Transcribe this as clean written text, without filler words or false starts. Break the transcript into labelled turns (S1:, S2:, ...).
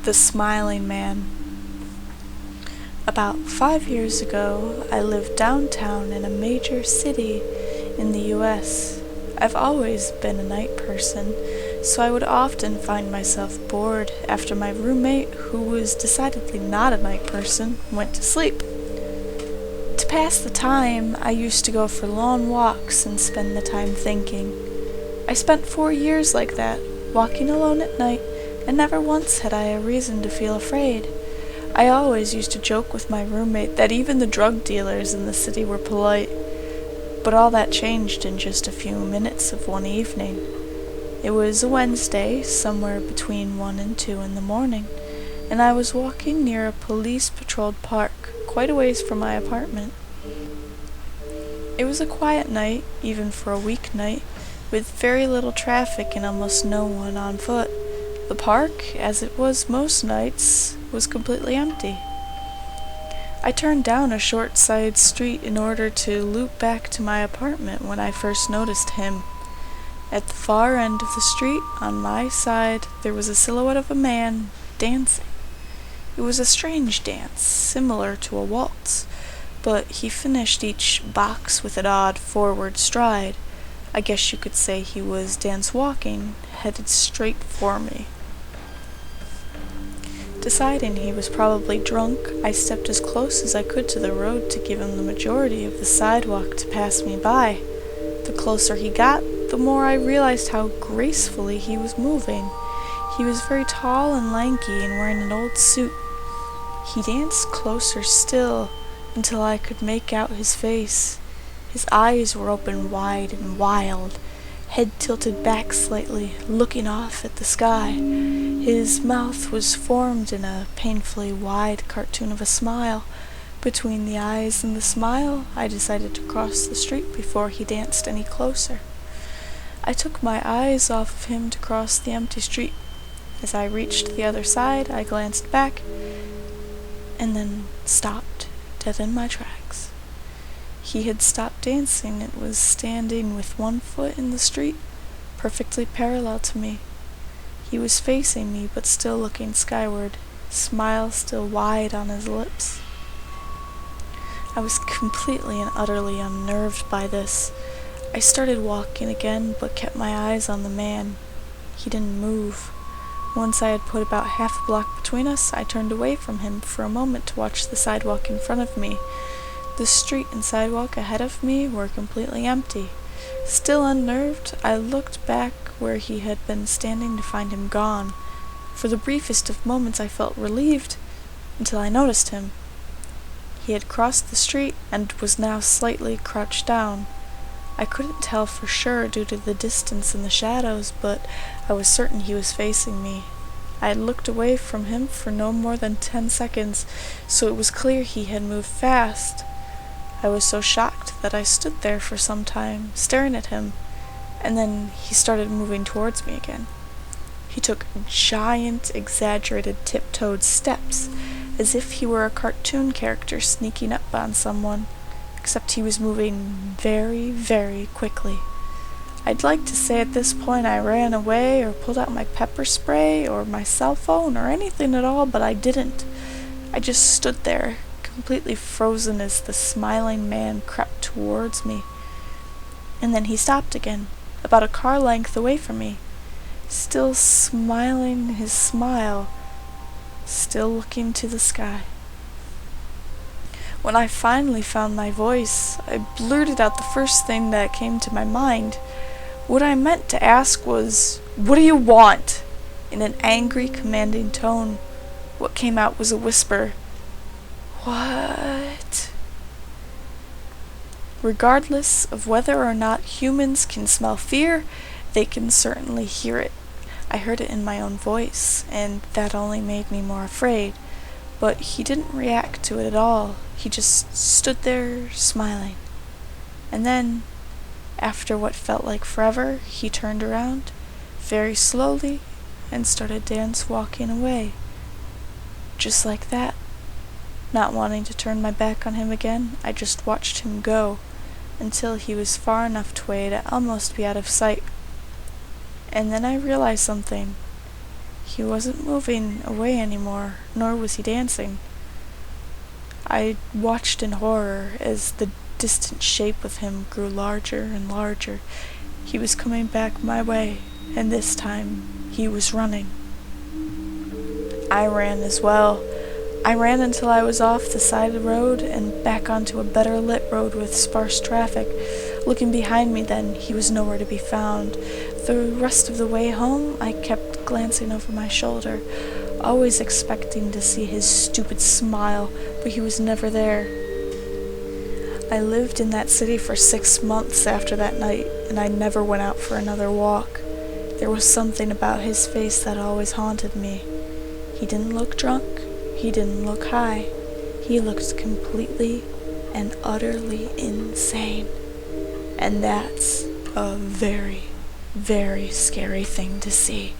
S1: The Smiling Man. About 5 years ago, I lived downtown in a major city in the US. I've always been a night person, so I would often find myself bored after my roommate, who was decidedly not a night person, went to sleep. To pass the time, I used to go for long walks and spend the time thinking. I spent 4 years like that, walking alone at night, and never once had I a reason to feel afraid. I always used to joke with my roommate that even the drug dealers in the city were polite, but all that changed in just a few minutes of one evening. It was a Wednesday, somewhere between 1 and 2 in the morning, and I was walking near a police-patrolled park, quite a ways from my apartment. It was a quiet night, even for a weeknight, with very little traffic and almost no one on foot. The park, as it was most nights, was completely empty. I turned down a short side street in order to loop back to my apartment when I first noticed him. At the far end of the street, on my side, there was a silhouette of a man dancing. It was a strange dance, similar to a waltz, but he finished each box with an odd forward stride. I guess you could say he was dance-walking, headed straight for me. Deciding he was probably drunk, I stepped as close as I could to the road to give him the majority of the sidewalk to pass me by. The closer he got, the more I realized how gracefully he was moving. He was very tall and lanky and wearing an old suit. He danced closer still until I could make out his face. His eyes were open wide and wild, head tilted back slightly, looking off at the sky. His mouth was formed in a painfully wide cartoon of a smile. Between the eyes and the smile, I decided to cross the street before he danced any closer. I took my eyes off of him to cross the empty street. As I reached the other side, I glanced back, and then stopped, dead in my tracks. He had stopped dancing and was standing with one foot in the street, perfectly parallel to me. He was facing me, but still looking skyward, smile still wide on his lips. I was completely and utterly unnerved by this. I started walking again, but kept my eyes on the man. He didn't move. Once I had put about half a block between us, I turned away from him for a moment to watch the sidewalk in front of me. The street and sidewalk ahead of me were completely empty. Still unnerved, I looked back where he had been standing to find him gone. For the briefest of moments I felt relieved, until I noticed him. He had crossed the street and was now slightly crouched down. I couldn't tell for sure due to the distance and the shadows, but I was certain he was facing me. I had looked away from him for no more than 10 seconds, so it was clear he had moved fast. I was so shocked that I stood there for some time, staring at him, and then he started moving towards me again. He took giant, exaggerated, tiptoed steps, as if he were a cartoon character sneaking up on someone, except he was moving very, very quickly. I'd like to say at this point I ran away or pulled out my pepper spray or my cell phone or anything at all, but I didn't. I just stood there, completely frozen as the smiling man crept towards me. And then he stopped again, about a car length away from me, still smiling his smile, still looking to the sky. When I finally found my voice, I blurted out the first thing that came to my mind. What I meant to ask was, "What do you want?" in an angry, commanding tone. What came out was a whisper. What? Regardless of whether or not humans can smell fear, they can certainly hear it. I heard it in my own voice, and that only made me more afraid. But he didn't react to it at all. He just stood there, smiling. And then, after what felt like forever, he turned around, very slowly, and started dance-walking away. Just like that. Not wanting to turn my back on him again, I just watched him go, until he was far enough away to almost be out of sight. And then I realized something. He wasn't moving away anymore, nor was he dancing. I watched in horror as the distant shape of him grew larger and larger. He was coming back my way, and this time he was running. I ran as well. I ran until I was off the side of the road and back onto a better lit road with sparse traffic. Looking behind me then, he was nowhere to be found. The rest of the way home, I kept glancing over my shoulder, always expecting to see his stupid smile, but he was never there. I lived in that city for 6 months after that night, and I never went out for another walk. There was something about his face that always haunted me. He didn't look drunk. He didn't look high. He looked completely and utterly insane. And that's a very, very scary thing to see.